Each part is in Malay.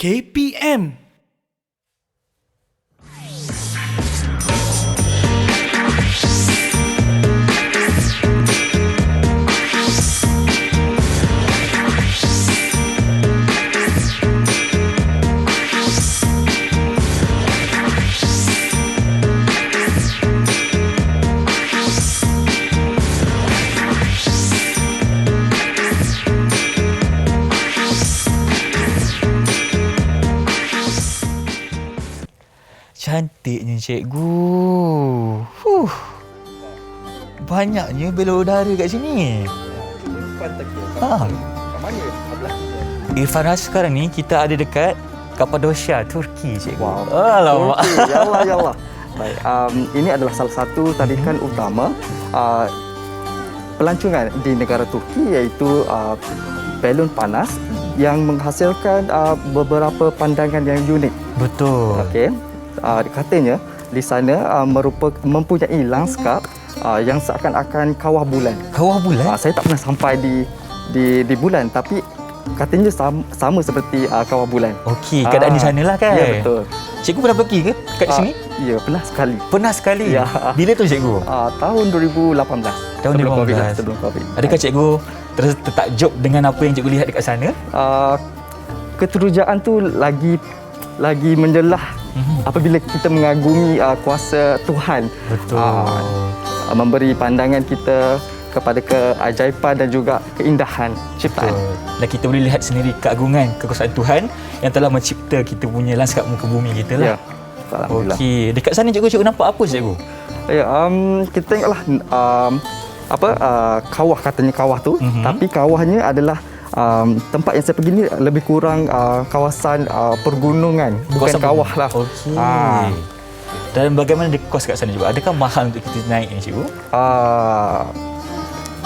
KPM. Cantiknya cikgu. Banyaknya bela udara kat sini. Irfan rasa sekarang ni kita ada dekat Kapadosia, Turki, cikgu. Wow. Alamak. Turki. Ya Allah. Baik, ini adalah salah satu tarikan utama pelancongan di negara Turki, iaitu balon panas yang menghasilkan beberapa pandangan yang unik. Betul. Okey. Katanya di sana mempunyai lanskap yang seakan-akan kawah bulan. Kawah bulan? Saya tak pernah sampai di bulan, tapi katanya sama seperti kawah bulan. Okey, keadaan di sanalah kan? Ya, betul. Cikgu pernah pergi ke kat sini? Ya, pernah sekali. Pernah sekali? Ya. Bila tu cikgu? Tahun 2018. Tahun 2018. Sebelum COVID. Adakah cikgu terus tertakjub dengan apa yang cikgu lihat dekat sana? Keterujaan tu lagi menjelah apabila kita mengagumi kuasa Tuhan. Betul. Memberi pandangan kita kepada keajaiban dan juga keindahan ciptaan. Betul. Dan kita boleh lihat sendiri keagungan, kekuasaan Tuhan yang telah mencipta kita punya lanskap muka bumi kita lah. Ya. Alhamdulillah. Okey, dekat sana cikgu nampak apa cikgu? Ya, kita tengoklah kawah, katanya kawah tu, tapi kawahnya adalah tempat yang saya pergi ni lebih kurang kawasan pergunungan, bukan kawah lah. Okey. Dan bagaimana dia kos kat sana juga? Adakah mahal untuk kita naik ni cikgu?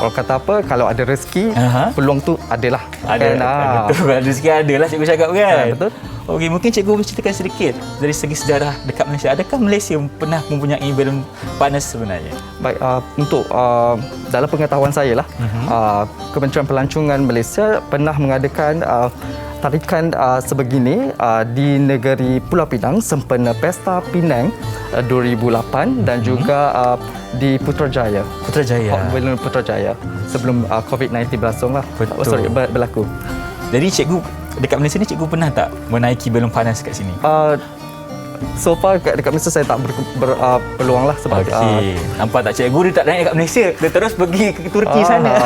Orang kata apa, kalau ada rezeki, peluang tu adalah. Ada, betul. Rezeki ada lah cikgu cakap kan? Betul. Okey, mungkin cikgu boleh ceritakan sedikit dari segi sejarah dekat Malaysia. Adakah Malaysia pernah mempunyai balon panas sebenarnya? Baik, untuk dalam pengetahuan saya lah, Kementerian Pelancongan Malaysia pernah mengadakan tarikan sebegini di negeri Pulau Pinang sempena Pesta Pinang 2008 dan juga di Putrajaya. Balon Putrajaya sebelum COVID-19 berlangsung lah. Berlaku. Jadi cikgu dekat Malaysia ni cikgu pernah tak menaiki balon panas kat sini? So far dekat Malaysia saya tak berpeluang lah sebab nampak tak cikgu dia tak naik kat Malaysia, dia terus pergi ke Turki sana.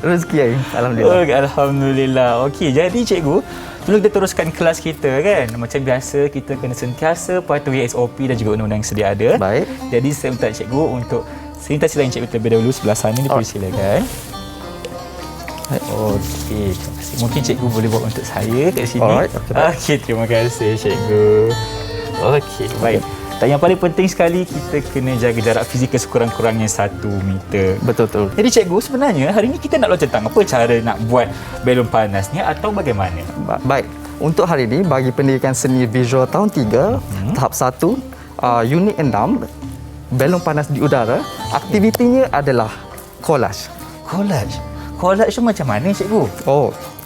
Rezeki alhamdulillah. Alhamdulillah. Okey, jadi cikgu sebelum kita teruskan kelas kita kan, macam biasa kita kena sentiasa patuhi SOP dan juga undang-undang yang sedia ada. Baik. Jadi saya minta cikgu untuk sintasi lain cikgu terlebih dahulu sebelah sana, dipersilakan. Okey, terima kasih. Mungkin cikgu boleh buat untuk saya kat sini. Okey, terima kasih cikgu. Okey, baik. Dan yang paling penting sekali, kita kena jaga jarak fizikal sekurang-kurangnya 1 meter. Betul. Jadi cikgu, sebenarnya hari ini kita nak belajar tentang apa cara nak buat balon panas ni atau bagaimana? Baik. Untuk hari ini, bagi pendidikan seni visual tahun 3, tahap 1, unit 6, balon panas di udara, aktivitinya adalah collage. Collage tu macam mana cikgu?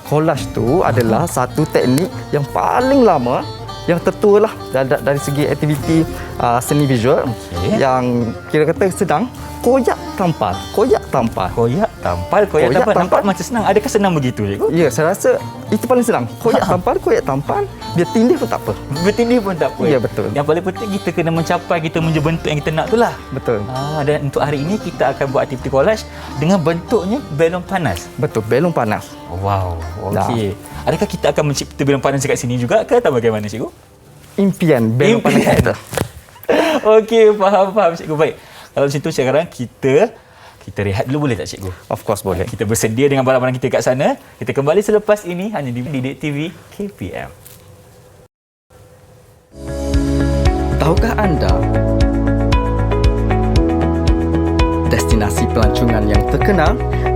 Collage tu adalah satu teknik yang paling lama, yang tertua lah dari segi aktiviti seni visual, yang kira kata sedang koyak tampal. Nampak macam senang. Adakah senang begitu cikgu? Ya, saya rasa itu paling senang. Koyak tampal, biar tindih pun tak apa. Ya, betul. Yang paling penting kita kena mencapai kita punya bentuk yang kita nak tu lah. Betul. Dan untuk hari ini kita akan buat aktiviti collage dengan bentuknya balon panas. Betul, balon panas. Wow, okey. Adakah kita akan mencipta balon panas dekat sini juga ke atau bagaimana cikgu? Impian balon panas kita. Okey, faham cikgu. Baik. Kalau macam tu sekarang kita rehat dulu, boleh tak cikgu? Of course boleh. Kita bersedia dengan barang-barang kita kat sana. Kita kembali selepas ini hanya di Didik TV KPM. Tahukah anda destinasi pelancongan yang terkenal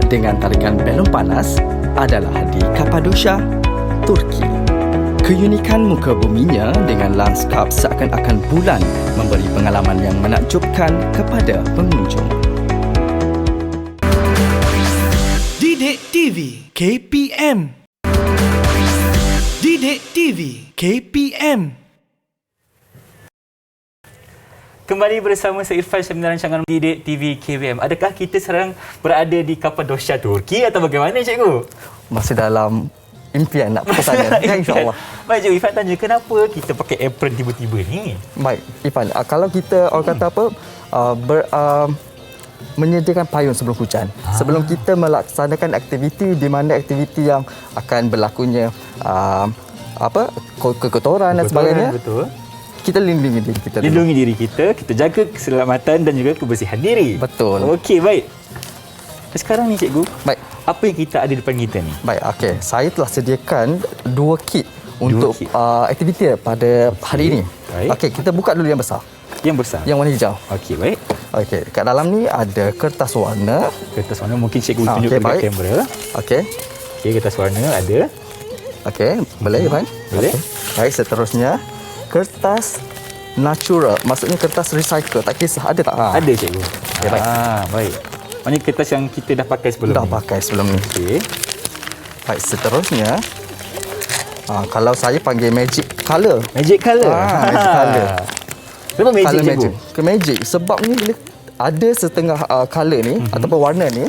dengan tarikan balon panas adalah di Kapadosia, Turki. Keunikan muka buminya dengan lanskap seakan-akan bulan memberi pengalaman yang menakjubkan kepada pengunjung. Didik TV KPM. Didik Didik TV KPM. Kembali bersama saya Irfan dalam rancangan Didik TV KPM. Adakah kita sekarang berada di Kapadosia, Turki atau bagaimana, cikgu? Masih dalam impian nak pergi sana. Ya, InsyaAllah. Baik, cikgu Irfan tanya, kenapa kita pakai apron tiba-tiba ni? Baik, Irfan. Kalau kita orang kata apa, menyediakan payung sebelum hujan. Sebelum kita melaksanakan aktiviti di mana aktiviti yang akan berlakunya kekotoran dan sebagainya. Betul. Kita lindungi diri kita dulu. Lindungi diri kita jaga keselamatan dan juga kebersihan diri. Betul. Okey, baik. Sekarang ni, cikgu, Baik. apa yang kita ada depan kita ni? Baik, okey. Saya telah sediakan 2 kit untuk kit. aktiviti pada hari ini. Baik. Okey, kita buka dulu yang besar. Yang besar? Yang warna hijau. Okey, baik. Okey, kat dalam ni ada kertas warna. Kertas warna mungkin cikgu tunjuk okey, dekat baik. kamera. Okey. Okey, kertas warna ada. Okey, boleh Irfan? Boleh. Okey. Baik, seterusnya kertas natural. Maksudnya kertas recycle. Tak kisah ada tak? Ada, cikgu. Okey, baik. Baik. Maksudnya kertas yang kita dah pakai sebelum Dah ni. pakai sebelum ni. Okey. Baik, seterusnya kalau saya panggil magic color. Magic colour. Magic color. Kenapa magic, Colour cikgu? Ke magic sebab ni bila ada setengah color ni ataupun warna ni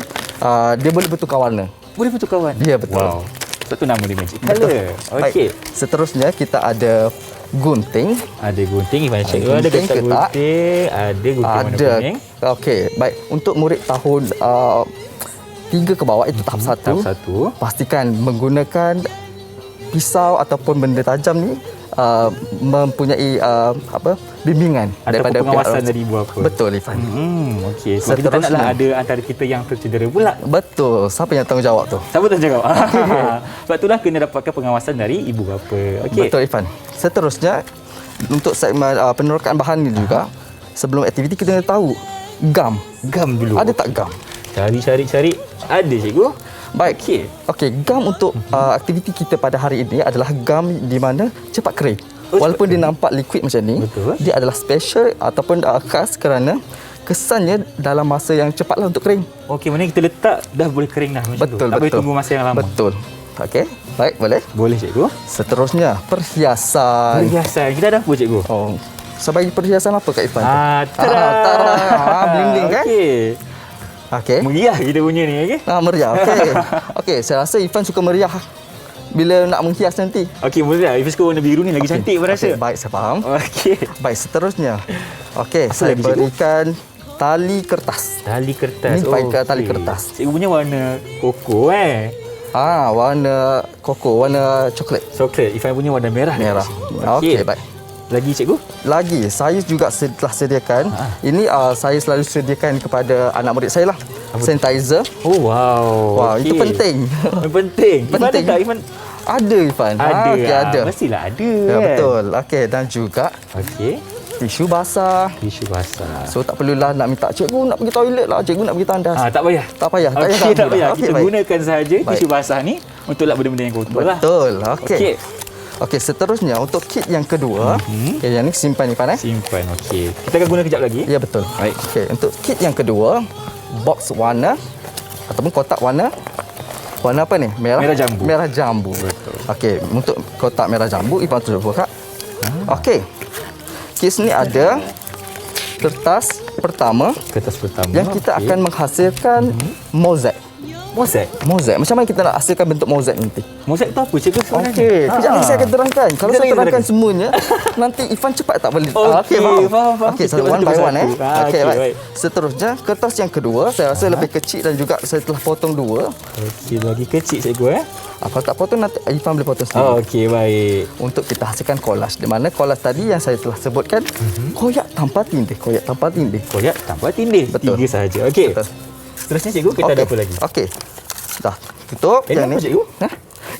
dia boleh bertukar warna. Boleh bertukar warna? Ya, betul. Wow. Sebab tu nama dia magic colour. Okey. Baik. Seterusnya kita ada gunting. Ada gunting, Ivan cikgu. Ada Gunting kertas ke tak? gunting. Ada gunting warna Ada. kuning. Okey, baik. Untuk murid tahun 3 ke bawah itu tahap 1. Tahap 1. Pastikan menggunakan pisau ataupun benda tajam ni mempunyai bimbingan Ataupun pengawasan dari ibu bapa. Betul, Irfan. Okey. Sebab kita tak naklah Seterusnya. ada antara kita yang tercedera pula. Betul. Siapa yang tanggungjawab tu? Siapa tak jawab? Sebab itulah kena dapatkan pengawasan dari ibu bapa. Okey. Betul, Irfan. Seterusnya, untuk segmen penerokan bahan ni juga, sebelum aktiviti kita kena tahu gam. Gam dulu. Ada tak gam? Cari. Ada, cikgu. Baik. Okey, gam untuk aktiviti kita pada hari ini adalah gam di mana cepat kering. Walaupun dia nampak liquid macam ni, Betul. dia adalah special ataupun khas kerana kesannya dalam masa yang cepatlah untuk kering. Okey, maknanya kita letak dah boleh kering dah macam tu. Betul, Tak boleh betul. tunggu masa yang lama. Betul. Okey, baik, boleh. Boleh, cikgu. Seterusnya, perhiasan. Perhiasan. Kita ada apa, cikgu? Oh, saya bagi perhiasan apa kat Irfan? Tada! Bling-bling kan? Okey. Okey. Meriah kita punya ni, okey? Meriah. Okey. Okey, saya rasa Irfan suka meriah bila nak menghias nanti. Okey, meriah. If suka warna biru ni lagi cantik saya rasa. Okey, baik, saya faham. Okey. Baik, seterusnya. Okey, saya lagi, cikgu? berikan tali kertas. Tali kertas. Ni pakai tali Okey. kertas. Cikgu punya warna koko Warna koko, warna coklat. Coklat. Ifan punya warna merah. Merah. Okey, baik. Lagi, cikgu? Lagi, saya juga telah sediakan. Ini saya selalu sediakan kepada anak murid saya lah. Sanitizer. Oh, wow. Wah, Okey. itu penting. Penting. Ifan ada Penting. tak, Ifan? Ada, Irfan. Ada. Okey, ada. Mestilah ada. Ya, kan? betul. Okey, dan juga Okey. tisu basah. Tisu basah. So tak perlulah nak minta cikgu nak pergi toilet lah, cikgu nak pergi tandas. Tak payah. Tak payah, tak Okey, payah. tak payah. Okey, Kita baik. gunakan sahaja Baik. tisu basah ni untuk lap benda-benda yang kotor lah. Betul. Okey. Okey. Okey, seterusnya untuk kit yang kedua. Okey, yang ni simpan Irfan Simpan, okey. Kita akan guna kejap lagi. Ya, betul. Baik. Okey, untuk kit yang kedua, box warna ataupun kotak warna apa ni? Merah jambu. Merah jambu. Betul. Okey, untuk kotak merah jambu Irfan tunjuk buka. Okey. Kit ni ada kertas pertama Kertas pertama. yang kita okey. akan menghasilkan mozaik. Mozaik. Mozaik. Macam mana kita nak hasilkan bentuk mozaik nanti? Mozaik tu apa, cikgu sebenarnya? Okey, kejap lagi saya akan terangkan. Kalau Kita saya lagi terangkan terangkan. semuanya, nanti Irfan cepat tak boleh. Okey, faham. Okey, Kita one satu by one persatu. Okey, Okey, baik. baik. Seterusnya, kertas yang kedua, saya rasa lebih kecil dan juga saya telah potong dua. Okey, bagi kecil, cikgu. Kalau tak potong, nanti Irfan boleh potong sendiri. Oh, okey, baik. Untuk kita hasilkan kolaj. Di mana kolaj tadi yang saya telah sebutkan, koyak tanpa tindih. Koyak tanpa tindih. Koyak tanpa tindih. Betul. 3 sahaja. Okey. Betul. Seterusnya, cikgu, kita ada apa lagi? Okey. Dah, tutup. Ini yang apa, ni. cikgu?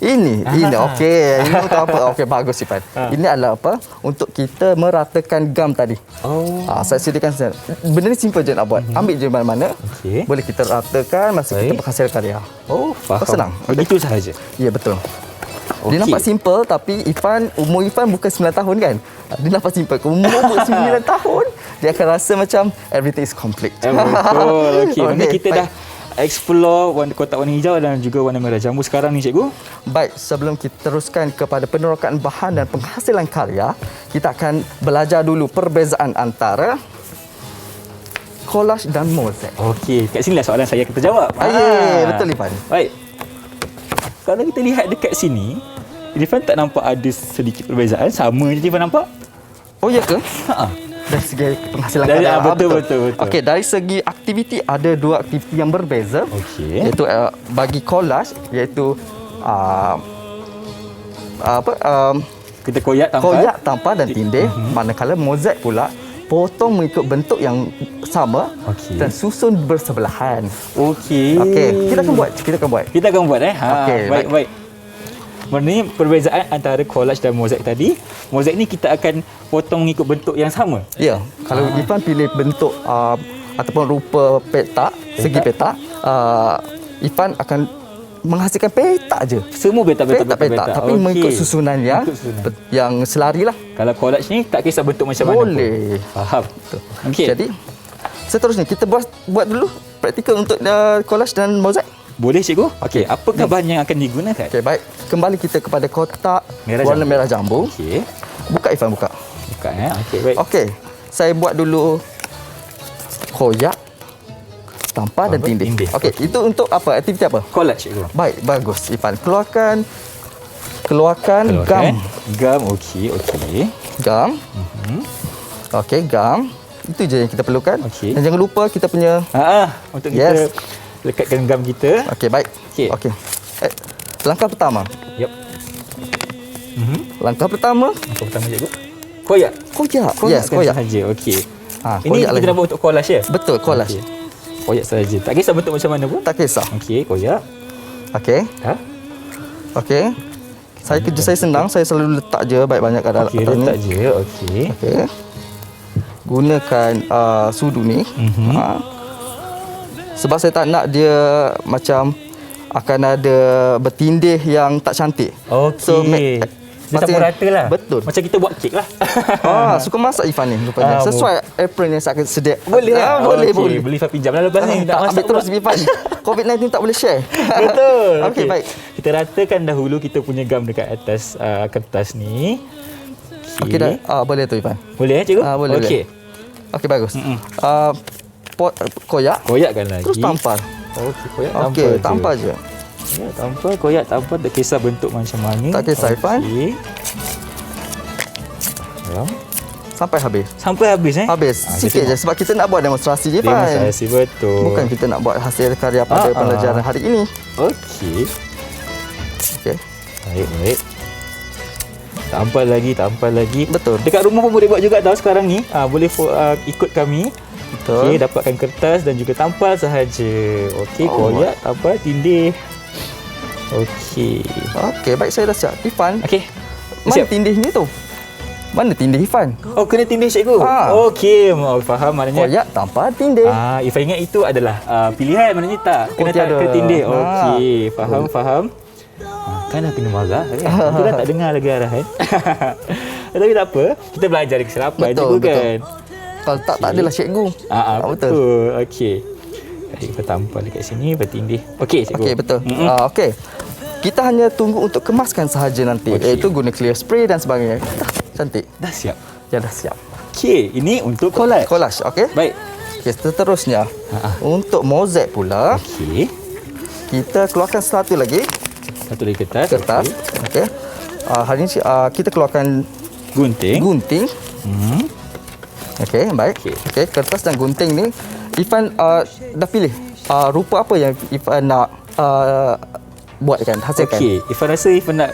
Ini. Okey. Ini untuk apa? Okey, bagus Irfan. Ini adalah apa? Untuk kita meratakan gam tadi. Oh. Saya sediakan. Benda ni simple je nak buat. Ambil je mana-mana. Okey. Boleh kita ratakan masa kita Baik. berhasil karya. Oh, faham. Senang. Begitu sahaja. Ya, betul. Okey. Dia nampak simple tapi umur Irfan bukan 9 tahun kan? Dia nampak simple. Umur 9 tahun, dia akan rasa macam everything is complete. Betul. Okey, maknanya kita baik. dah explore kotak warna hijau dan juga warna merah jambu sekarang ni cikgu. Baik, sebelum kita teruskan kepada penerokan bahan dan penghasilan karya, kita akan belajar dulu perbezaan antara collage dan mozaik. Okey, kat sinilah soalan saya akan terjawab. Betul Irfan. Baik. Kalau kita lihat dekat sini, Irfan tak nampak ada sedikit perbezaan, sama je Irfan nampak. Oh ya ke? Ha. Dari segi penghasilan Dari- karya. betul. Okey, dari segi aktiviti ada dua aktiviti yang berbeza. Okey. Iaitu bagi collage iaitu Kita koyak tampal. koyak, tampal dan tindih. Manakala mozaik pula potong mengikut bentuk yang sama Okey. dan susun bersebelahan. Okey. Okey, kita akan buat. Kita akan buat Okey, baik. Maknanya perbezaan antara collage dan mozaik tadi, mozaik ni kita akan potong mengikut bentuk yang sama. Ya, kalau Irfan pilih bentuk ataupun rupa petak, segi petak, Irfan akan menghasilkan petak je. Semua petak-petak. Tapi Okey. mengikut susunan yang Mengikut susunan. yang selari lah. Kalau collage ni tak kisah bentuk macam mana Boleh. pun. Faham. Okey. Jadi seterusnya kita buat dulu praktikal untuk collage dan mozaik. Boleh cikgu? Okey, apakah bahan yang akan digunakan? Okey, baik. Kembali kita kepada kotak Merah warna jambu. merah jambu. Okey. Buka Irfan, buka. Buka Okey, baik. Okey, saya buat dulu koyak, tampal dan tindih. tindih. Okey, itu untuk apa? Aktiviti apa? Collage cikgu. Baik, bagus Irfan. Keluarkan gam. Gam, okey. Gam. Okey, gam. Itu je yang kita perlukan. Okey. Dan jangan lupa kita punya Untuk Yes. kita lekatkan gam kita. Okey, baik. Okey. Okey. Langkah pertama. Yep. Langkah pertama, Apa pertama cikgu? Koyak. koyak. Yes, Koyakkan koyak. sahaja. Okey. Ha, Ini koyak kita lagi. dah buat untuk collage ya? Betul, collage. Okey. Koyak sahaja. Tak kisah bentuk macam mana pun. Tak kisah. Okey, koyak. Okey. Ha? Okey. Kerja saya senang, saya selalu letak je banyak-banyak kat dalam Okey, atas ni. letak je. Okey. Okey. Gunakan sudu ni. Sebab saya tak nak dia macam akan ada bertindih yang tak cantik. Okey. So, dia tak rata lah. Betul. Macam kita buat kek lah. Suka masak Irfan ni rupanya. Sesuai apron yang saya akan sedia. Boleh lah. Boleh, Okey, boleh. Beli Irfan pinjam lah lepas ni. Tak ambil terus Irfan. COVID-19 tak boleh share. Betul. Okey, baik. Kita ratakan dahulu kita punya gam dekat atas kertas ni. Okey dah. Boleh tu Irfan. Boleh cikgu? Boleh. Okey. Okey, bagus. Koyak. Koyakkan lagi. Terus tampal. Okey, koyak Okey, tampal je. tampal je. Ya, tampal, koyak, tampal. Tak kisah bentuk macam mana. Tak kisah, Irfan. Okey. Ya. Sampai habis. Sampai habis Habis. Sikit je sebab kita nak buat demonstrasi je Irfan. Demonstrasi, betul. Bukan kita nak buat hasil karya pada pembelajaran hari ini. Okey. Okey. Baik. Tampal lagi. Betul. Dekat rumah pun boleh buat juga tau sekarang ni. Boleh ikut kami. Betul. Okey, dapatkan kertas dan juga tampal sahaja. Okey, koyak, tampal, tindih. Okey. Okey, baik saya dah siap. Irfan, Okey. mana Siap. tindihnya tu? Mana tindih Irfan? Oh, kena tindih cikgu. Okey, faham maknanya. Koyak, tampal, tindih. Ifan ingat itu adalah pilihan maknanya tak. Kena tiada. kena tindih. Okey, faham. Kan dah kena marah kan. Aku dah tak dengar lagi arahan. Tapi tak apa, kita belajar dari kesilapan Betul, juga betul. kan. Kalau tak adalah cikgu. Betul. Okey. Kita tampal dekat sini, bertindih. Okey, cikgu. Okey, betul. Okey. Kita hanya tunggu untuk kemaskan sahaja nanti. Okey. Iaitu guna clear spray dan sebagainya. Dah, cantik. Dah siap. Ya, dah siap. Okey, ini untuk collage. Collage, okey? Baik. Okey, seterusnya. Untuk mozaik pula, Okey. kita keluarkan satu lagi Satu lagi kertas. kertas. Okey. Hari ini kita keluarkan Gunting. gunting. Okey, baik. Okey, kertas dan gunting ni Irfan dah pilih rupa apa yang Irfan nak buatkan, hasilkan. Okey, Ifan rasa Ifan nak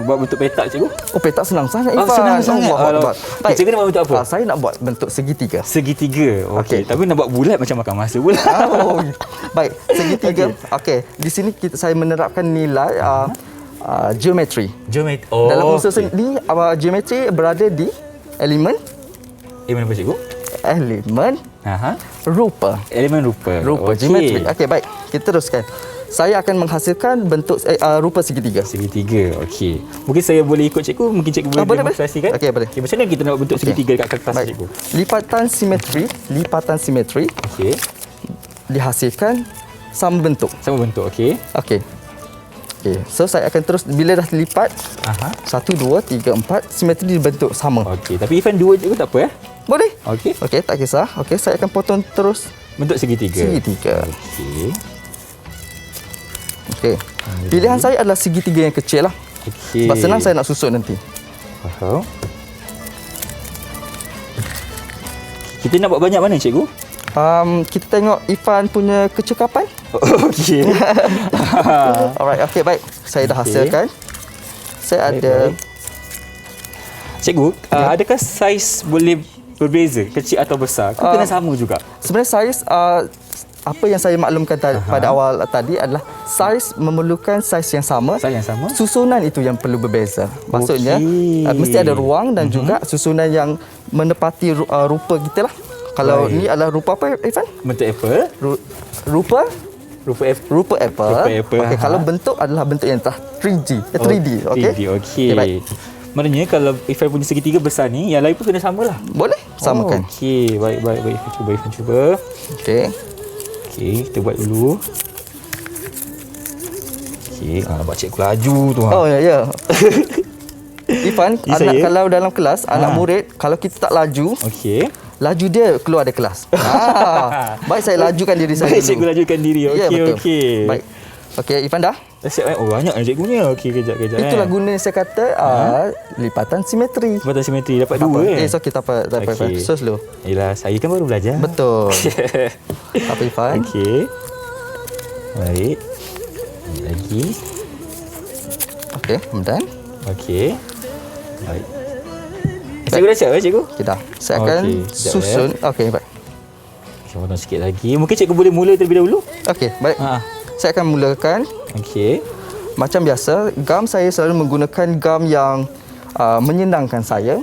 buat bentuk petak cikgu. Oh, petak senang sangat Irfan. Senang sangat. Allah. Baik. Cikgu nak buat bentuk apa? Saya nak buat bentuk segitiga. Segitiga. Okey. Okey. Tapi nak buat bulat macam makan masa pula. Oh, baik, segitiga. Okey, di sini saya menerapkan nilai geometri. Geometri. Dalam unsur seni, geometri berada di elemen Mana apa cikgu? elemen rupa. Elemen rupa. Rupa geometri. Okey, baik. Kita teruskan. Saya akan menghasilkan bentuk rupa segitiga. Segitiga. Okey. Mungkin saya boleh ikut cikgu, mungkin cikgu boleh boleh, demonstrasikan. boleh. Okey, boleh. Okey, macam mana kita nak buat bentuk segitiga dekat kertas Baik. cikgu? Lipatan simetri Okey. dihasilkan sama bentuk. Sama bentuk, okey. Okey. Okey. So saya akan terus bila dah lipat. Aha. 1 2 3 4 simetri dibentuk sama. Okey, tapi Ifan 2 je tak apa ya? Boleh? Okey. Okey, tak kisah. Okey, saya akan potong terus Bentuk segitiga. segitiga. Okey. Okey. Pilihan saya adalah segitiga yang kecil lah. Okey. Sebab senang saya nak susun nanti. Faham. Kita nak buat banyak mana cikgu? Kita tengok Ifan punya kecekapan. Okey. Alright, okey baik. Saya dah Okey. hasilkan. Saya Baik, ada baik. Cikgu, adakah saiz boleh berbeza, kecil atau besar? Kau kena sama juga. sebenarnya saiz apa yang saya maklumkan pada awal tadi adalah saiz memerlukan saiz yang sama. Saiz yang sama? Susunan itu yang perlu berbeza. Maksudnya Okey. mesti ada ruang dan juga susunan yang menepati rupa kita lah. Kalau Baik. ni adalah rupa apa Irfan? Bentuk apple, Rupa rupa apple. rupa apple. Rupa apple, Okey, ha. kalau bentuk adalah bentuk yang telah 3D, 3D, okey. 3D, okey. baik. Maknanya kalau Ifan punya segitiga besar ni, yang lain pun kena samalah. Boleh samakan. Okey, baik. Ifan cuba. Okey. Okey, kita buat dulu. Okey, nampak cikgu laju tu. Oh ya. Ifan, Ya, saya. kalau dalam kelas, anak murid kalau kita tak laju, Okey. laju dia keluar dari kelas. Baik saya lajukan diri saya Baik, dulu. cikgu lajukan diri. Ya, Okey, betul. okey. Baik. Okey, Ifan dah? Dah siap eh? Oh, banyak cikgu ni. Okey, kejap. Itulah guna saya kata lipatan simetri. Batas simetri dapat Tak apa. dua So kita tak apa. Okey. So slow. Yelah, saya kan baru belajar. Betul. Apa Ifan? Okey. Baik. Lagi. Okey, kemudian Okey. Baik. Cikgu dah siap cikgu? kita saya akan Okey, sekejap, susun. Okey, baik. Saya potong sikit lagi. Mungkin cikgu boleh mula terlebih dahulu? Okey, baik. Saya akan mulakan Okey. macam biasa. Gam saya selalu menggunakan gam yang menyenangkan saya,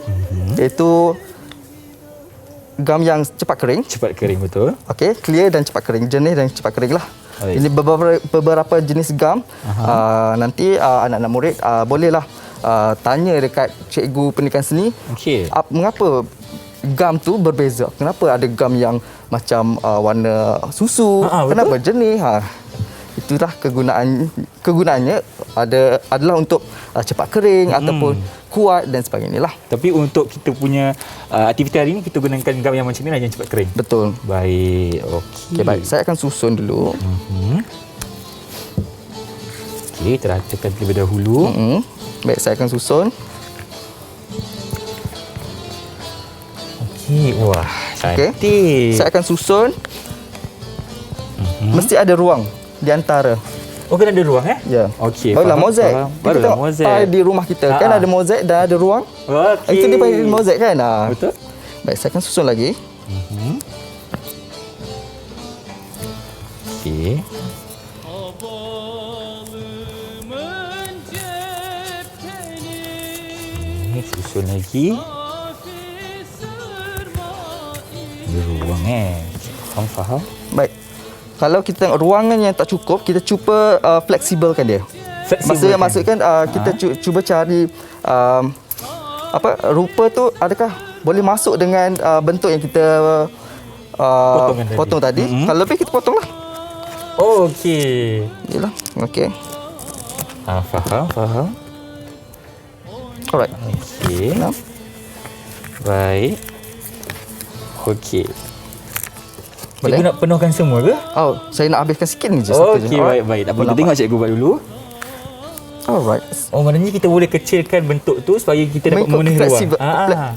iaitu gam yang cepat kering. Cepat kering betul. Okey, clear dan cepat kering, jernih dan cepat kering lah. Baik. Ini beberapa jenis gam. Nanti anak-anak murid bolehlah tanya dekat cikgu pendidikan seni. Okey. Mengapa gam tu berbeza? Kenapa ada gam yang macam warna susu? Betul. Kenapa jernih? Itulah kegunaannya adalah untuk cepat kering ataupun kuat dan sebagainya lah. Tapi untuk kita punya aktiviti hari ni kita gunakan gam yang macam ni lah yang cepat kering. Betul. Baik. Okey. Okey, baik. Saya akan susun dulu. Okey, teratakan terlebih dahulu. Baik, saya akan susun. Okey. Wah, Okey. cantik. Saya akan susun. Mesti ada ruang di antara. Oh, kena ada ruang Ya. Okey. Barulah faham, mozaik. faham. Kita Barulah tengok mozaik. tile di rumah kita kan ada mozaik dan ada ruang. Okey. Itu dia panggil mozaik kan? Betul. Baik, saya akan susun lagi. Okey. Okey, susun lagi. Ada ruang Faham. Baik. Kalau kita tengok ruangan yang tak cukup, kita cuba fleksibelkan dia. Maksudkan kita cuba cari rupa tu adakah boleh masuk dengan bentuk yang kita potong tadi. Kalau lebih kita potonglah. Oh, okey. Yalah. Okey. Faham. Alright. Okey. Nah. Baik. Okey. Boleh? Cikgu nak penuhkan semua ke? Oh, saya nak habiskan sikit ni je satu je. Okey, baik. Tak apa, kita tengok cikgu buat dulu. Alright. Oh, maknanya kita boleh kecilkan bentuk tu supaya kita dapat memenuhi ruang.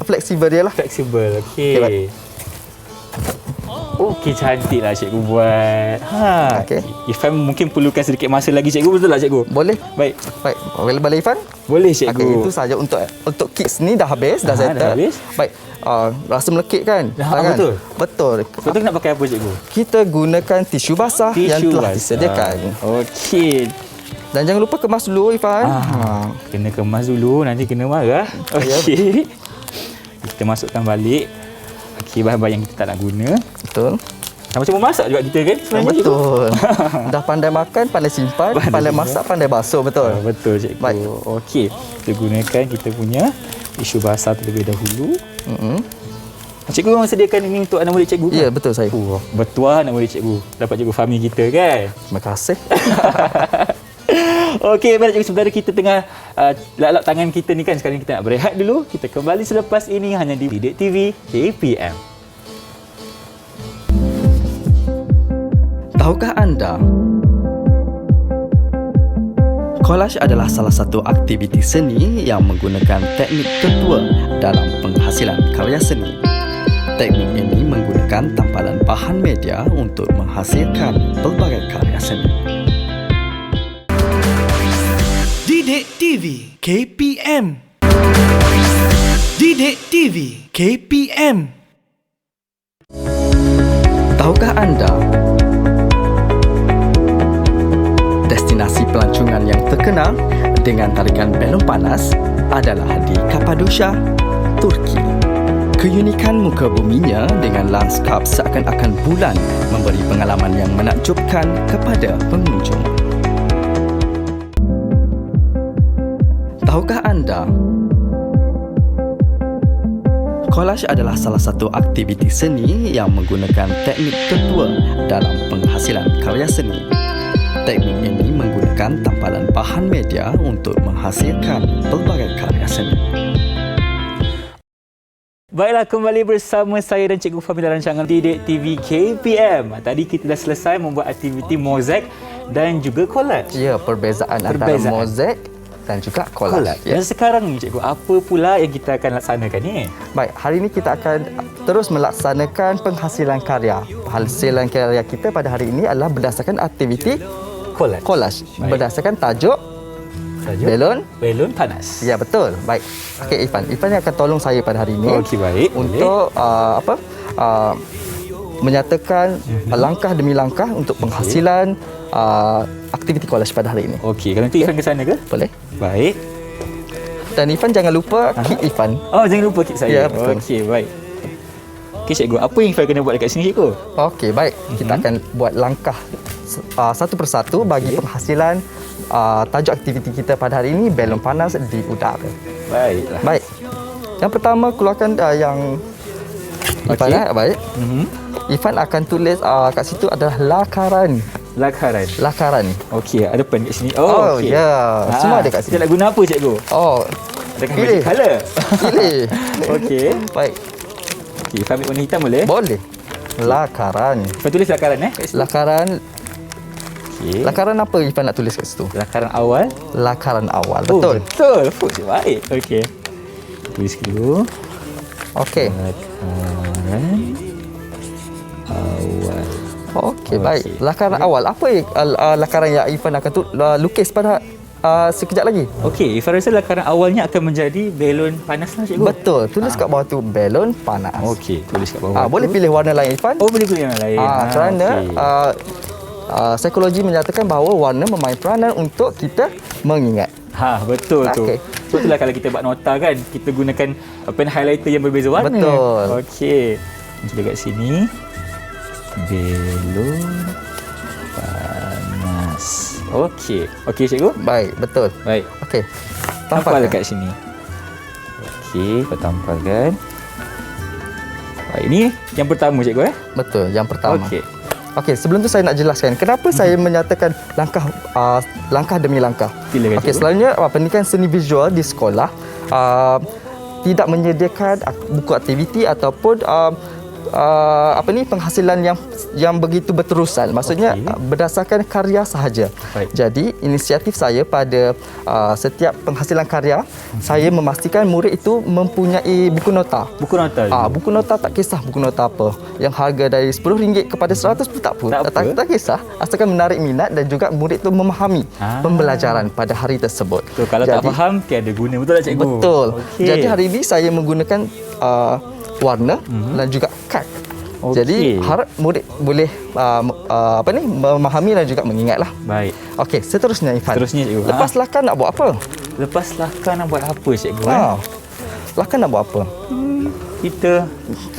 Fleksibel dia lah. Fleksibel. Okey. Okey, baik. Okey, cantiklah cikgu buat. Okey. Ifan mungkin perlukan sedikit masa lagi cikgu, betul tak cikgu? Boleh. Baik. Baik. Boleh Ifan? Boleh cikgu. Okey, itu saja untuk kids ni dah habis, dah settle. Dah habis. Baik. Rasa melekit kan? Dah, betul. Betul. Betul nak pakai apa cikgu? Kita gunakan tisu basah yang telah disediakan. Okey. Dan jangan lupa kemas dulu Ifan. Kena kemas dulu, nanti kena marah. Okey. Kita masukkan balik. Okey, bahan-bahan yang kita tak nak guna. Betul. Macam memasak juga kita kan sebenarnya. Betul. Dah pandai makan, pandai simpan, pandai masak, pandai basuh. Betul. Betul cikgu. Baik. Okey. Kita gunakan kita punya tisu basah terlebih dahulu. Cikgu memang sediakan ini untuk anak murid cikgu kan? Ya, betul saya. Betul anak murid cikgu. Dapat cikgu Fahmi kita kan? Terima kasih. Okey, baik cikgu, sebenarnya kita tengah lap-lap tangan kita ni kan. Sekarang kita nak berehat dulu. Kita kembali selepas ini hanya di Didik TV KPM. Tahukah anda, kolaj adalah salah satu aktiviti seni yang menggunakan teknik tertua dalam penghasilan karya seni. Teknik ini menggunakan tampalan bahan media untuk menghasilkan pelbagai karya seni. Didik TV KPM. Didik TV KPM. Tahukah anda, destinasi pelancongan yang terkenal dengan tarikan belon panas adalah di Kapadosia, Turki. Keunikan muka buminya dengan lanskap seakan-akan bulan memberi pengalaman yang menakjubkan kepada pengunjung. Tahukah anda, kolaj adalah salah satu aktiviti seni yang menggunakan teknik tertua dalam penghasilan karya seni. Teknik ini menggunakan tampalan bahan media untuk menghasilkan pelbagai karya seni. Baiklah, kembali bersama saya dan Cikgu Fahmi dalam rancangan Didik TV KPM. Tadi kita dah selesai membuat aktiviti mozaik dan juga collage. Ya, perbezaan antara mozaik dan juga collage. Ya. Dan sekarang ni Cikgu, apa pula yang kita akan laksanakan ni? Baik, hari ini kita akan terus melaksanakan penghasilan karya. Penghasilan karya kita pada hari ini adalah berdasarkan aktiviti collage. Berdasarkan tajuk belon panas. Ya, betul. Baik. Okey, Ifan yang akan tolong saya pada hari ini. Okey, baik. Untuk menyatakan langkah demi langkah untuk penghasilan aktiviti collage pada hari ini. Okey, kalau nanti Ifan ke sana ke? Boleh. Baik. Dan Ifan jangan lupa kick Ifan. Oh, jangan lupa kick saya. Ya, betul. Okey, baik. Okey, Cikgu, apa yang Ifan kena buat dekat sini, Cikgu? Okey, baik. Kita akan buat langkah satu persatu bagi penghasilan tajuk aktiviti kita pada hari ini, belon panas di udara. Baiklah. Baik. Yang pertama, keluarkan yang Ifan. Baik. Ifan akan tulis kat situ adalah lakaran. Lakaran. Okey, ada pen kat sini. Oh, okey. ya. Semua ada kat sini. Kita nak guna apa, Cikgu? Oh, Dengan pilih. magic colour. Pilih. Okey. Baik. Okey, Ifan ambil warna hitam boleh? Boleh. Lakaran. Ifan tulis lakaran kat situ. Lakaran. Okey. Lakaran apa Ifan nak tulis kat situ? Lakaran awal. Lakaran awal. Oh, Betul. betul. Baik. Okey. Tulis dulu. Okey. Lakaran awal. Okey, baik. Lakaran awal. Apa lakaran yang Ifan akan lukis pada sekejap lagi? Okey, Ifan rasa lakaran awalnya akan menjadi belon panas lah, Cikgu. Betul. Tulis kat bawah tu belon panas. Okey, tulis kat bawah. Boleh pilih warna lain Ifan? Oh, boleh pilih yang lain. Kerana okey. psikologi menyatakan bahawa warna memain peranan untuk kita mengingat. Betul tu. Okey. Sebab itulah kalau kita buat nota kan, kita gunakan pen highlighter yang berbeza warna. Betul. Okey. Kita dekat sini. Belon panas. Okey. Okey, Cikgu? Baik, betul. Baik. Okey. Tampal dekat sini. Okey, kita tampalkan. Baik, ini yang pertama, Cikgu Betul, yang pertama. Okey. Okey, sebelum tu saya nak jelaskan kenapa saya menyatakan langkah demi langkah. Silakan, Okey, Cikgu. selalunya pendidikan seni visual di sekolah tidak menyediakan buku aktiviti ataupun penghasilan yang begitu berterusan. Maksudnya berdasarkan karya sahaja. Baik. Jadi inisiatif saya pada setiap penghasilan karya, saya memastikan murid itu mempunyai buku nota. Buku nota. Buku nota tak kisah buku nota apa. Yang harga dari RM10 kepada RM100 pun tak apa. Tak kisah. Asalkan menarik minat dan juga murid itu memahami pembelajaran pada hari tersebut. So, kalau tak faham, tiada guna. Betul tak, Cikgu? Betul. Okey. Jadi hari ini saya menggunakan warna dan juga kad. Okey. Jadi harap murid boleh memahami dan juga mengingatlah. Baik. Okey, seterusnya Ifan. Seterusnya, Cikgu. Lepas lakar nak buat apa? Lepas lakar nak buat apa, Cikgu? Lakar nak buat apa?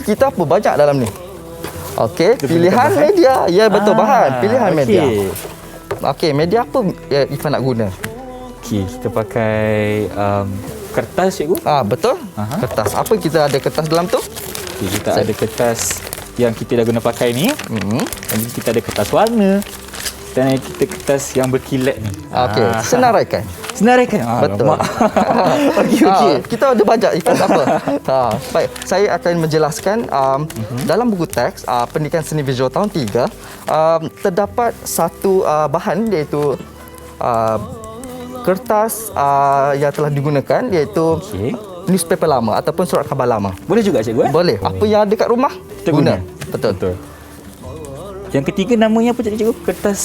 Kita apa banyak dalam ni? Okey, Kita pilihan bahan? media. Ya, betul, bahan. Pilihan okey. media. Okey, media apa Ifan nak guna? Okey, kita pakai kertas, Cikgu. Betul. Kertas. Apa kita ada kertas dalam tu? Okay, kita ada kertas yang kita dah guna pakai ni. Dan kita ada kertas warna. Dan kita kertas yang berkilat ni. Okey, senaraikan. Senaraikan. Betul. Okey. Kita ada banyak ikan apa. Baik, saya akan menjelaskan dalam buku teks Pendidikan Seni Visual tahun 3 terdapat satu bahan iaitu kertas yang telah digunakan iaitu newspaper lama ataupun surat khabar lama. Boleh juga cikgu? Boleh. Apa yang ada kat rumah Kita guna. Betul. Yang ketiga namanya apa cikgu? Kertas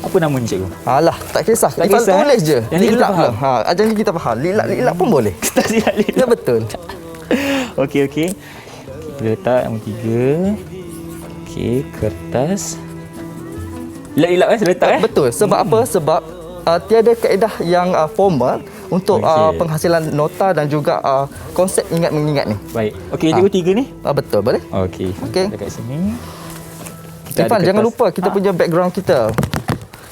apa namanya cikgu? Alah, tak kisah. Tak Ifan kisah, tulis je. Yang ni kita Lilak faham. pun. Ajar ni kita faham. Lilak pun boleh. Kertas lilat. Ya betul. Okey. Kita letak nombor 3. Okey, kertas. Lilat saya letak Betul. Sebab apa? Sebab tiada kaedah yang formal untuk Okey. penghasilan nota dan juga konsep ingat mengingat ni. Baik. Okey, cikgu 3 ni. Betul, boleh? Okey. Okey. Dekat sini. Kita Irfan, ada jangan kertas. lupa kita punya background kita.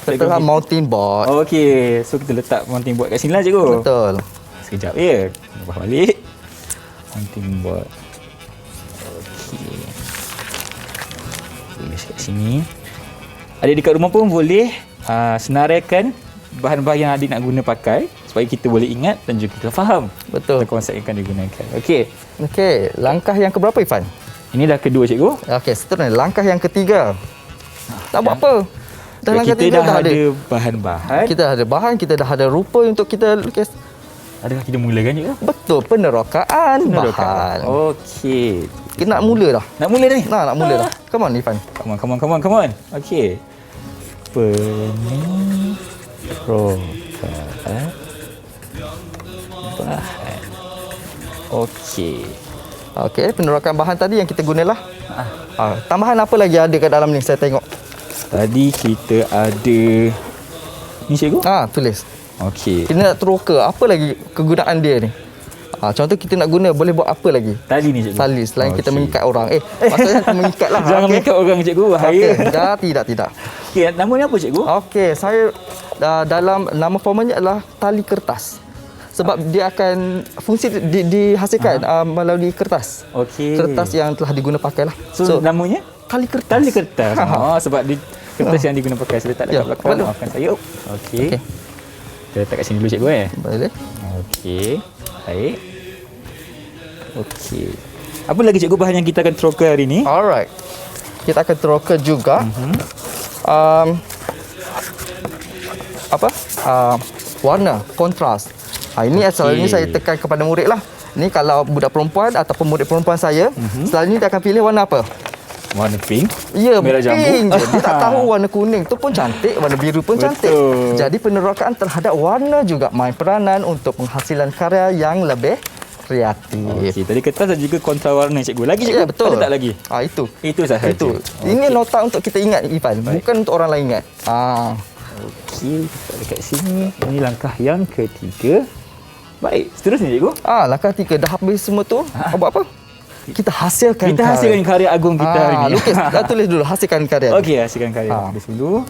Kita mountain board. Okey. So kita letak mounting board kat sini lah cikgu. Betul. Sekejap ya. Lepas balik. Mounting board. Okey. Tulis kat sini. Adik dekat rumah pun boleh senaraikan bahan-bahan yang adik nak guna pakai supaya kita boleh ingat dan juga kita faham Betul. konsep yang akan digunakan. Okey. Okey, langkah yang keberapa Irfan? Ini dah kedua cikgu. Okey, seterusnya langkah yang ketiga. Tak buat apa. Dah langkah Kita tiga dah ada bahan-bahan. Kita dah ada bahan, kita dah ada rupa untuk kita lukis. Adakah kita mulakan cikgu? Betul, penerokaan bahan. Okey. Kita nak mula dah. Nak mula dah ni? Nak mula dah. Come on Irfan. Come on. Okey. Penerokaan bahan. Okey. Okey, penerokaan bahan tadi yang kita gunalah. Tambahan apa lagi ada kat dalam ni saya tengok. Tadi kita ada ni cikgu? Tulis. Okey. Kita nak teroka, apa lagi kegunaan dia ni? Contoh kita nak guna boleh buat apa lagi? Tali ni cikgu. Tali selain kita Okey. mengikat orang. Maksudnya kita mengikat lah. Jangan Okey. mengikat orang cikgu, bahaya. Okey, tidak. Okey, nama ni apa cikgu? Okey, saya dalam nama formalnya adalah tali kertas. Sebab dia akan fungsi dihasilkan melalui kertas. Okey. Kertas yang telah diguna pakai lah. So namanya? Tali kertas. Tali kertas. Sebab kertas yang diguna pakai. Saya letak Ya, dekat belakang. boleh. Maafkan saya. Okey. Kita letak kat sini dulu cikgu Boleh. Okey. Baik. Okey. Apa lagi cikgu bahan yang kita akan teroka hari ni? Alright. Kita akan teroka juga. Warna, kontras. Ini selalunya saya tekan kepada murid lah. Ni kalau budak perempuan ataupun murid perempuan saya, selalunya dia akan pilih warna apa? Warna pink. Ya, Merah jambu. pink je. Dia tak tahu warna kuning tu pun cantik, warna biru pun cantik. Betul. Jadi penerokaan terhadap warna juga main peranan untuk penghasilan karya yang lebih kreatif. Okey, tadi kertas dan juga kontra warna cikgu. Lagi cikgu? Ya, betul. Ada tak lagi? Itu. Itu sahaja. Itu. Ini nota untuk kita ingat Ifan, bukan untuk orang lain ingat. Okey, kita dekat sini. Ini langkah yang ketiga. Baik, seterusnya cikgu. Langkah 3 dah habis semua tu. Buat apa? Kita hasilkan Kita hasilkan karya agung kita hari ni. Lukis. Tulis dulu hasilkan karya. Okey, hasilkan karya. Tulis dulu.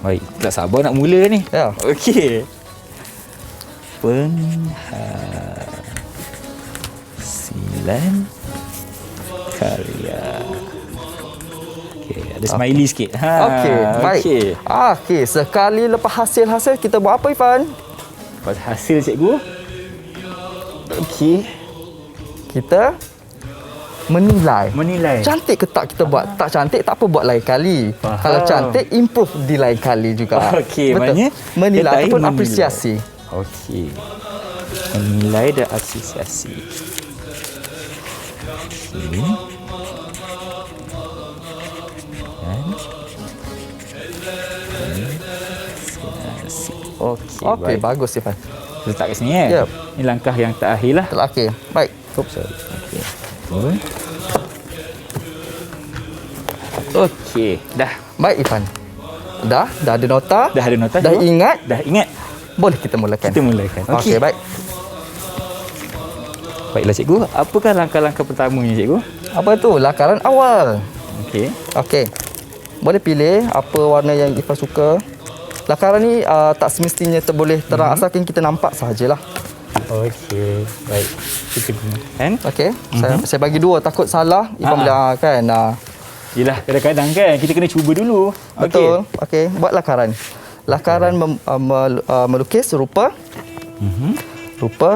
Baik, tak sabar nak mula ni. Ya. Okey. Penghasilan karya. Okey, ada smiley sikit. Okey, baik. Okey. Okey, sekali lepas hasil kita buat apa Ifan? Lepas hasil cikgu. Okey. Kita menilai. Cantik ke tak kita buat? Tak cantik tak apa buat lain kali. Faham. Kalau cantik improve di lain kali juga. Okey, betul. maknanya Menilai ataupun menilai. apresiasi. Okey. Menilai dan apresiasi. Okey. Okey, bagus Ifan. Letak kat sini Yep. Ini langkah yang terakhir lah. Terakhir. Baik. Sorry. Okey. Okey, dah. Baik Ifan. Dah ada nota. Dah ada nota. Dah cikgu? ingat. Dah ingat. Boleh kita mulakan. Kita mulakan. Okey, baik. Baiklah cikgu, apakah langkah-langkah pertamanya cikgu? Apa tu? Lakaran awal. Okey. Okey. Boleh pilih apa warna yang Ifan suka. Lakaran ni tak semestinya boleh terang asalkan kita nampak sahajalah. Okey, baik. Kita gunakan. Okey. Saya bagi 2 takut salah Ifan boleh kan. Yelah, kadang-kadang kan kita kena cuba dulu. Betul. Okey, buat lakaran. Lakaran melukis rupa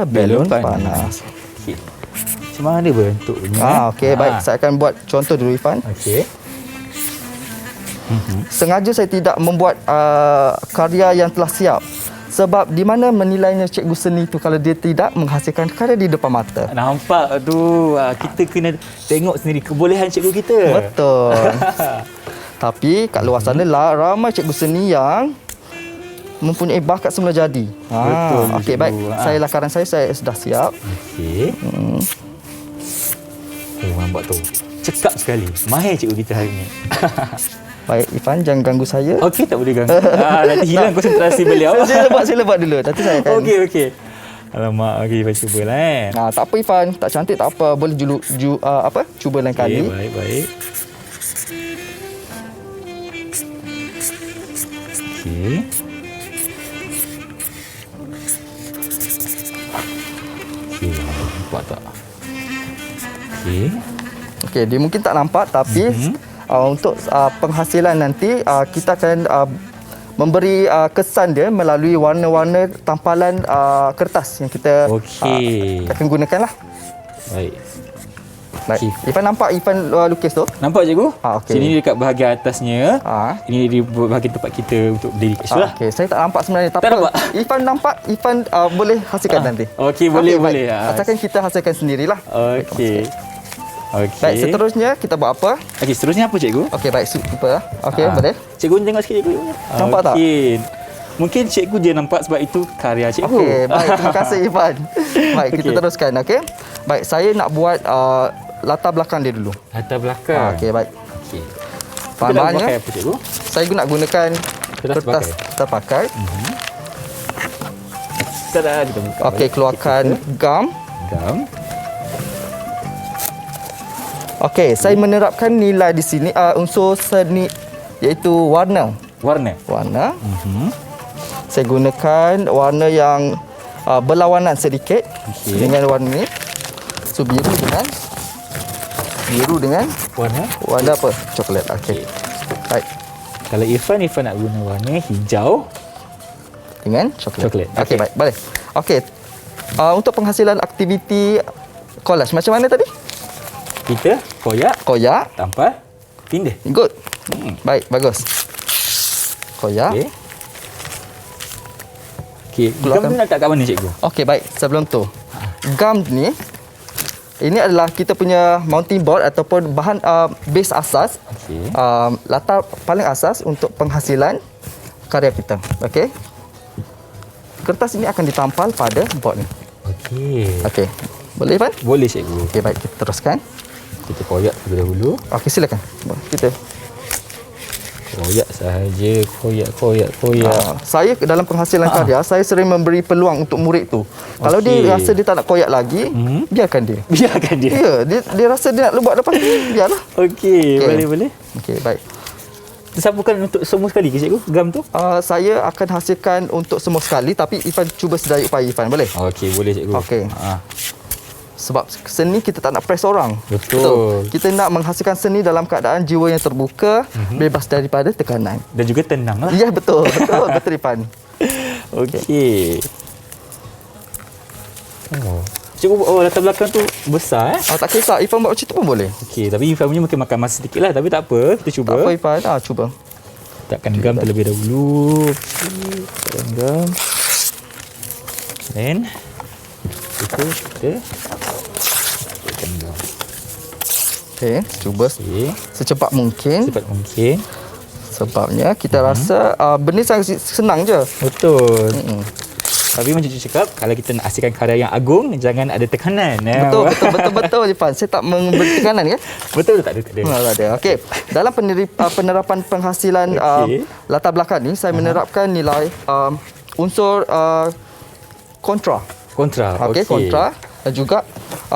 balon panas. Okey. Macam mana bentuknya? Okey, baik. Saya akan buat contoh dulu Ifan. Okey. Sengaja saya tidak membuat karya yang telah siap. Sebab di mana menilainya cikgu seni tu kalau dia tidak menghasilkan karya di depan mata. Nampak tu, kita kena tengok sendiri kebolehan cikgu kita. Betul. Tapi kat luar sana ramai cikgu seni yang mempunyai bakat semula jadi. Betul. Okey, baik. Saya lakaran saya sudah siap. Okey. Oh, nampak tu. Cekap sekali. Mahir cikgu kita hari ni. Baik, Ifan, jangan ganggu saya. Okey, tak boleh ganggu. Nanti hilang konsentrasi beliau. Sila buat dulu. Nanti saya akan... Okey. Alamak, okey, Ifan cubalah tak apa Ifan, tak cantik tak apa. Boleh cuba lain kali. Baik. Okey. Nampak tak? Okey, dia mungkin tak nampak tapi untuk penghasilan nanti kita akan memberi kesan dia melalui warna-warna tampalan kertas yang kita akan gunakanlah. Baik. Baik. Ifan nampak Ifan lukis tu? Nampak cikgu? Okey. Sini dekat bahagian atasnya. Ini di bahagian tempat kita untuk berdiri kat situ lah. Okey, saya tak nampak sebenarnya. Tak nampak? Ifan nampak, Ifan boleh hasilkan nanti. Okey, boleh. Asalkan kita hasilkan sendirilah. Okey. Baik, seterusnya kita buat apa? Okey, seterusnya apa cikgu? Okey, baik. Super. Okey, boleh. Cikgu tengok sikit cikgu. Nampak tak? Mungkin cikgu je nampak sebab itu karya cikgu. Okey, baik. Terima kasih Ifan. Baik, kita teruskan. Okey. Baik, saya nak buat latar belakang dia dulu. Latar belakang. Okey, baik. Okey. Bahan-bahannya apa cikgu? saya nak gunakan kertas terpakai. Tada, kita buka. Okey, keluarkan gam. Okey, saya menerapkan nilai di sini unsur seni iaitu warna. Warna. Saya gunakan warna yang berlawanan sedikit dengan warna ni. So biru dengan warna apa? Coklat. Okey. Baik. Kalau Irfan nak guna warna hijau dengan coklat. Okey, Okey. baik. Boleh. Okey. Untuk penghasilan aktiviti collage macam mana tadi? kita koyak tanpa pindah. Good. Baik, bagus. Koyak. Okey, gam ni nak kat mana cikgu? Okey, baik. Sebelum tu, gam ni ini adalah kita punya mounting board ataupun bahan base asas. Okey. Latar paling asas untuk penghasilan karya kita. Okey. Kertas ini akan ditampal pada board ni. Okey. Boleh, Ivan? Boleh, cikgu. Okey, baik. Kita teruskan. Kita koyak terlebih dahulu. Okey, silakan. Kita koyak sahaja, koyak. Saya dalam penghasilan karya, saya sering memberi peluang untuk murid tu. Kalau dia rasa dia tak nak koyak lagi, biarkan dia. Ya, dia rasa dia nak buat lepas ni, biarlah. Okey, boleh. Okey, baik. Disapukan untuk semua sekali ke cikgu, gam tu? Saya akan hasilkan untuk semua sekali, tapi Ifan cuba sedaya upaya Ifan, boleh? Okey, boleh cikgu. Okey. Sebab seni kita tak nak press orang. Betul. Kita nak menghasilkan seni dalam keadaan jiwa yang terbuka, bebas daripada tekanan. Dan juga tenang lah. Ya, betul. Betul Ifan. Okey. Cikgu, latar belakang tu besar Tak kisah, Ifan buat macam tu pun boleh. Okey, tapi Ifan punya mungkin makan masa sedikit lah. Tapi tak apa, kita cuba. Tak apa Ifan, cuba. Letakkan gam terlebih dahulu. Letakkan gam. Dan itu kita letakkan gam. Okey, cuba secepat mungkin. Sebabnya kita rasa benda sangat senang je. Betul. Tapi macam cikgu cakap, kalau kita nak hasilkan karya yang agung, jangan ada tekanan. Betul Ifan. Saya tak memberi tekanan kan? Betul, tak ada. Tak ada. Okey. Dalam penerapan penghasilan latar belakang ni, saya menerapkan nilai unsur kontra. Okey, kontra dan juga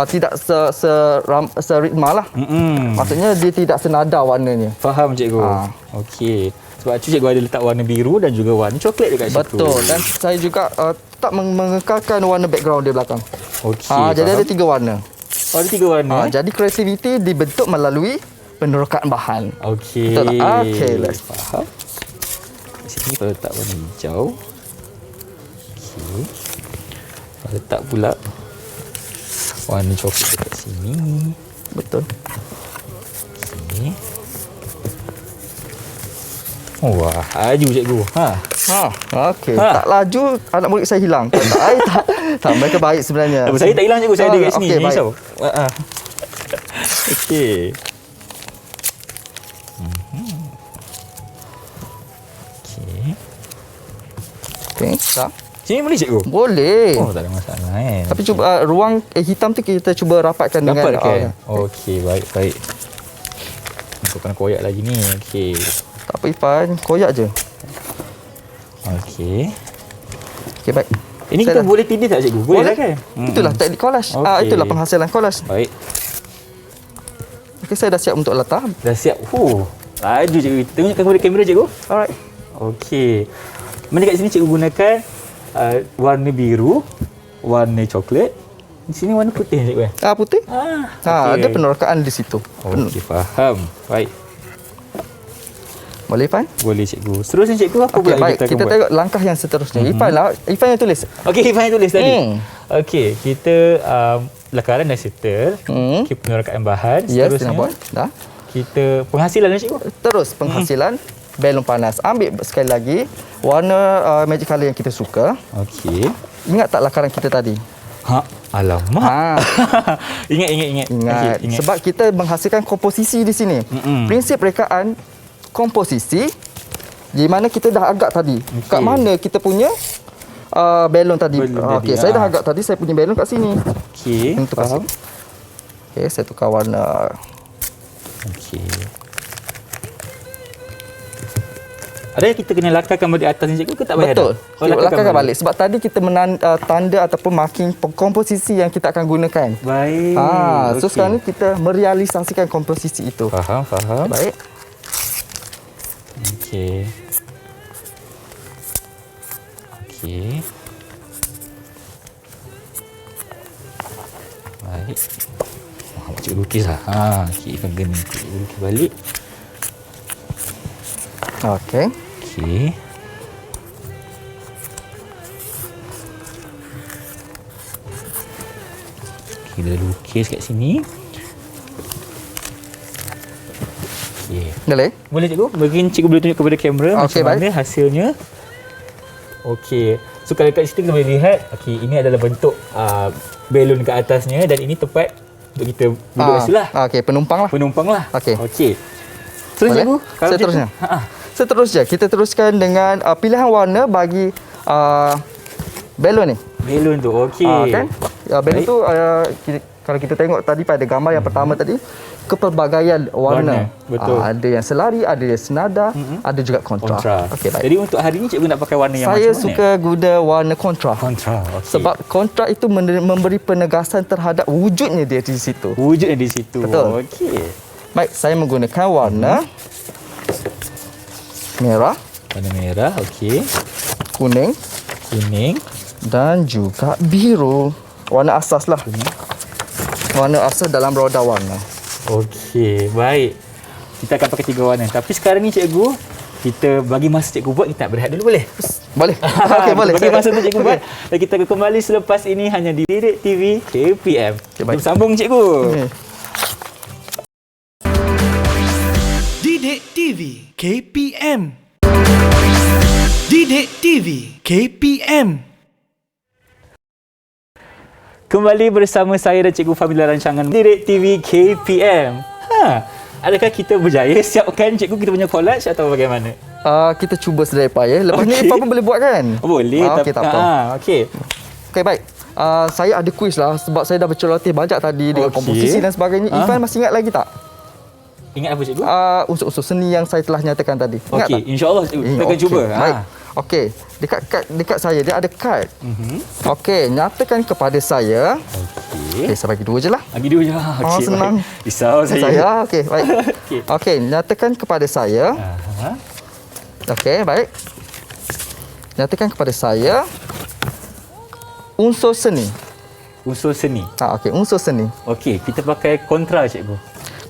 tidak seritma lah. Maksudnya dia tidak senada warnanya. Faham cikgu. Okey. Sebab tu cikgu ada letak warna biru dan juga warna coklat dekat situ. Betul. Dan saya juga tak mengekalkan warna background di belakang. Okey. Jadi ada 3 warna. Oh, ada 3 warna. Jadi kreativiti dibentuk melalui penerokaan bahan. Okey. Betul tak? Okey, let's faham. Kat sini kalau letak warna hijau. Okey. Kalau letak pula warna coklat dekat sini. Betul. Okey. Wah, laju cikgu. Okey. Tak laju, anak murid saya hilang. Kalau tak mereka baik sebenarnya. Saya tak hilang cikgu, saya ada kat sini. Okey, baik. Risau. Okey. Okey, tak? Sini boleh cikgu? Boleh. Oh, tak ada masalah kan. Tapi cuba ruang hitam tu kita cuba rapatkan dengan Dapatkan? Okey, baik. Untuk kena koyak lagi ni. Okey. tak apa Ifan, koyak je. Okey. Okey, baik. Ini kita boleh tidih tak cikgu? Boleh lah kan? Itulah teknik collage. Okey. Itulah penghasilan collage. Baik. Okey, saya dah siap untuk letak. Dah siap. Laju cikgu. Tengokkan kepada kamera cikgu. Alright. Okey. Mana kat sini cikgu gunakan warna biru, warna coklat. Di sini warna putih cikgu. Putih? Okey. Ada penerokaan di situ. Okey, faham. Baik. Boleh Ifan? Boleh cikgu. Seterusnya cikgu apa Okey, pula baik. kita akan Kita buat? tengok langkah yang seterusnya. Ifan yang tulis. Okey, Ifan yang tulis tadi. Okey, kita lakaran dah settle. Kita penerokaan bahan. Yes, Seterusnya nak buat. Dah. kita penghasilan lah cikgu. Terus penghasilan belon panas. Ambil sekali lagi warna magic color yang kita suka. Okey. Ingat tak lakaran kita tadi? Alamak. Ingat. Ingat. Okey, Sebab kita menghasilkan komposisi di sini. Prinsip rekaan komposisi di mana kita dah agak tadi. Kat mana kita punya belon tadi. Okey, saya dah agak tadi, saya punya belon kat sini. Okey. Ini tukar sini. Okey, saya tukar warna. Okey. Ada yang kita kena lakarkan balik atas ni cikgu ke tak payah? Betul. Oh, Lakarkan balik. Sebab tadi kita tanda ataupun marking komposisi yang kita akan gunakan. Baik. So sekarang ni kita merealisasikan komposisi itu. Faham. Baik. Okey. Baik. Cikgu lukis lah. Okey, kan kena cikgu lukis balik. Okey. Okey. Kita lukis kat sini. Okey. Boleh? Boleh cikgu? Mungkin cikgu boleh tunjuk kepada kamera Okey, macam mana hasilnya. Okey. So kalau kat situ kita boleh lihat, okey, ini adalah bentuk belon kat atasnya dan ini tempat untuk kita duduk kat situ lah. Okey, penumpang lah. Penumpang lah. Okey. Okey. Terus Boleh? cikgu? Kalau Seterusnya. cikgu- Seterusnya, kita teruskan dengan pilihan warna bagi belon ni. Belon tu, okey. Kan? Belon tu kalau kita tengok tadi pada gambar yang pertama tadi, kepelbagaian warna. Betul. Ada yang selari, ada yang senada, ada juga kontra. Okey, baik. Jadi untuk hari ni cikgu nak pakai warna yang Saya macam mana? suka guna warna kontra. Kontra, okey. Sebab kontra itu memberi penegasan terhadap wujudnya dia di situ. wujudnya di situ. Betul. Okey. Baik, saya menggunakan warna merah, Warna merah, okey. kuning Kuning. dan juga biru. Warna asas lah. Warna asas dalam roda warna. Okey, baik. Kita akan pakai 3 warna. Tapi sekarang ni cikgu, kita bagi masa cikgu buat, kita nak berehat dulu boleh? Boleh. Okey, boleh. Bagi masa untuk cikgu buat. Dan kita akan kembali selepas ini hanya di Didik TV KPM. baik. Kita sambung cikgu. Okey. Didik TV KPM. Didik TV KPM. Kembali bersama saya dan Cikgu Fahmila rancangan Didik TV KPM. Adakah kita berjaya siapkan cikgu kita punya collage atau bagaimana? Kita cuba sedaya payah. Lepas ni Ifan pun boleh buat kan? Boleh. Okey, tak apa. Okey. Okey, baik. Saya ada kuis lah sebab saya dah bercelatih banyak tadi dengan Okey. komposisi dan sebagainya. Ifan masih ingat lagi tak? Ingat apa cikgu? Unsur-unsur seni yang saya telah nyatakan tadi. Ingat Okey, tak? insya-Allah cikgu. Kita akan Okey, cuba. Baik. Okey, dekat saya dia ada kad. Okey, nyatakan kepada saya Okey. Okey, saya bagi 2 je lah. Bagi 2 je. Okey, senang. baik. Risau saya. Okey, baik. Okey. Okey, nyatakan kepada saya. Aha. Okey, baik. Nyatakan kepada saya unsur seni. Unsur seni. Okey, unsur seni. Okey, kita pakai kontra cikgu.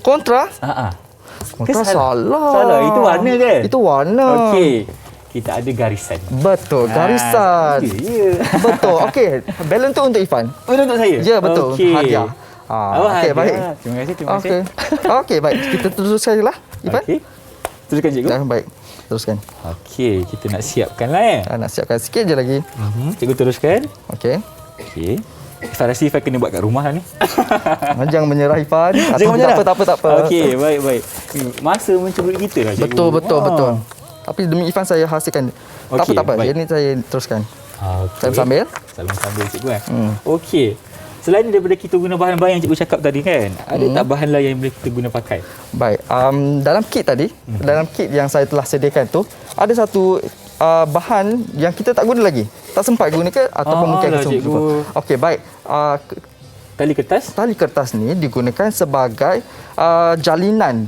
Kontra? Ke Kontra salah. Salah, itu warna kan? Itu warna. Okey. Kita ada garisan. Betul, garisan. Ya. Betul. Okey, balon tu untuk Ifan. Untuk saya? Ya, betul. Okey. Hadiah. Okey, Okey, baik. Terima kasih. Okey. Okey, baik. Kita teruskan lah, Ifan. Okey. Teruskan cikgu. Baik. Teruskan. Okey, kita nak siapkan lah Nak siapkan sikit je lagi. Cikgu teruskan. Okey. Okey. Ifan rasa Ifan kena buat kat rumah lah ni. Jangan menyerah, Ifan. Jangan menyerah. Tak apa. Okey, baik. Masa mencuri kita lah cikgu. Betul. Tapi demi Ifan saya hasilkan. Okey, tak apa. baik. Ini saya teruskan. Okey. Sambil. Sambil cikgu Okey. Selain daripada kita guna bahan-bahan yang cikgu cakap tadi kan, ada tak bahan lain yang boleh kita guna pakai? Baik. Dalam kit tadi, dalam kit yang saya telah sediakan tu, ada satu bahan yang kita tak guna lagi. Tak sempat guna ke ataupun mungkin lah, akan cikgu. Okey, baik. Tali kertas? Tali kertas ni digunakan sebagai jalinan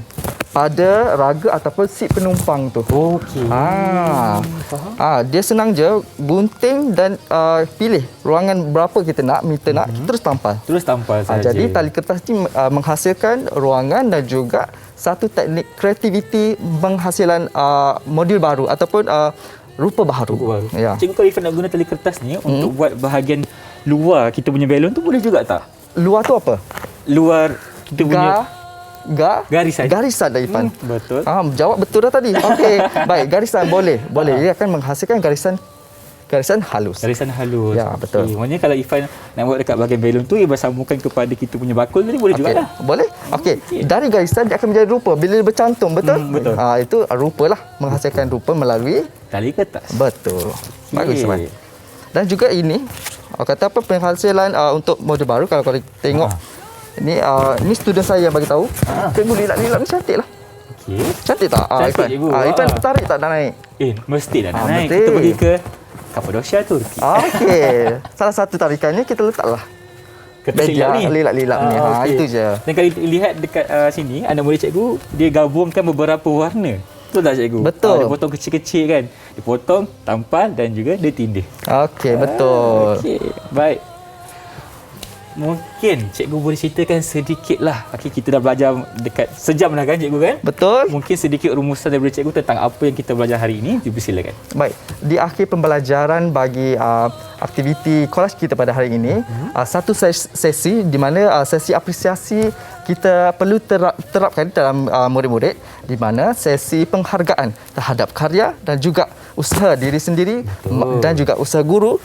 pada raga ataupun seat penumpang tu. Okey. Dia senang je, gunting dan pilih ruangan berapa kita nak, meter nak, terus tampal. Terus tampal saja. Jadi tali kertas ni menghasilkan ruangan dan juga satu teknik kreativiti penghasilan model baru ataupun rupa baru. Ya. Cikgu, kalau Ifan nak guna tali kertas ni untuk buat bahagian luar kita punya balon tu boleh juga tak? Luar tu apa? Luar kita punya garisan. Garisan dah, Ifan. Betul. Jawab betul dah tadi. Okey, baik, garisan boleh. Dia akan menghasilkan garisan halus. Garisan halus. Ya, betul. Maksudnya kalau Ifan nak buat dekat bahagian balon tu, Ifan sambungkan kepada kita punya bakul tadi boleh juga lah. Boleh. Okey. Dari garisan dia akan menjadi rupa bila dia bercantum, betul? Betul. Itu rupa lah, menghasilkan rupa melalui tali kertas. Betul. Bagus, Ifan. Dan juga ini, kata apa penghasilan untuk model baru kalau kita tengok. Ini student saya yang bagi tahu. Cikgu lilat-lilat ni cantik lah. Okey. Cantik tak? Cantik, Ifan. cikgu. Ifan tertarik tak nak naik? Mesti dah nak naik. betul. Kita pergi ke Kapadosia, Turki. Okey. Salah satu tarikannya kita letaklah Kertas lilat ni. Lilat-lilat ni. Okey. Itu je. Dan kalau lihat dekat sini, anak murid cikgu, dia gabungkan beberapa warna. Betul tak cikgu? Betul. Dia potong kecil-kecil kan. Dia potong, tampal dan juga dia tindih. Okey, betul. Okey, baik. Mungkin cikgu boleh ceritakan sedikit lah. Okey, kita dah belajar dekat sejam dah kan cikgu kan? Betul. Mungkin sedikit rumusan daripada cikgu tentang apa yang kita belajar hari ini. Dipersilakan. Baik, di akhir pembelajaran bagi aktiviti kolaj kita pada hari ini, satu sesi di mana sesi apresiasi kita perlu terapkan dalam murid-murid, di mana sesi penghargaan terhadap karya dan juga usaha diri sendiri. Betul. Dan juga usaha guru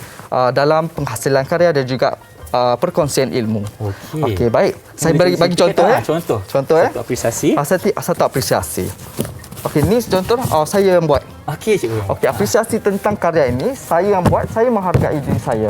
dalam penghasilan karya dan juga perkongsian ilmu. Okey, baik. Saya bagi contoh ya. Contoh Satu apresiasi. Satu apresiasi. Okey, ni contoh saya yang buat. Okey cikgu. Okey, apresiasi tentang karya ini saya yang buat, saya menghargai diri saya.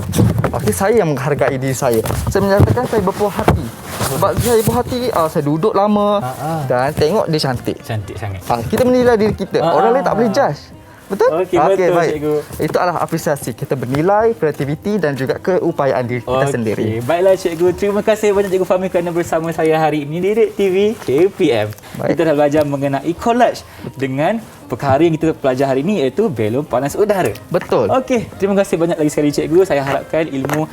Okey, saya yang menghargai diri saya. Saya menyatakan saya berpuas hati. Sebab saya berpuas hati, saya duduk lama dan tengok dia cantik. Cantik sangat. Kita menilai diri kita. Orang lain tak boleh judge. Betul? Okey, betul, baik. cikgu. Itu adalah apresiasi. Kita bernilai kreativiti dan juga keupayaan diri kita sendiri. Baiklah cikgu. Terima kasih banyak Cikgu Fahmi kerana bersama saya hari ini di Didik TV KPM. Baik. Kita dah belajar mengenai collage dengan perkara yang kita belajar hari ini iaitu balon panas udara. Betul. Okey, terima kasih banyak lagi sekali cikgu. Saya harapkan ilmu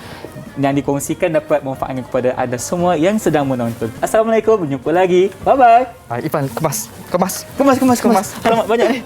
yang dikongsikan dapat memanfaatkan kepada anda semua yang sedang menonton. Assalamualaikum, berjumpa lagi. Bye-bye. Ifan, kemas. Selamat banyak ni.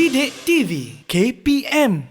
Didik TV KPM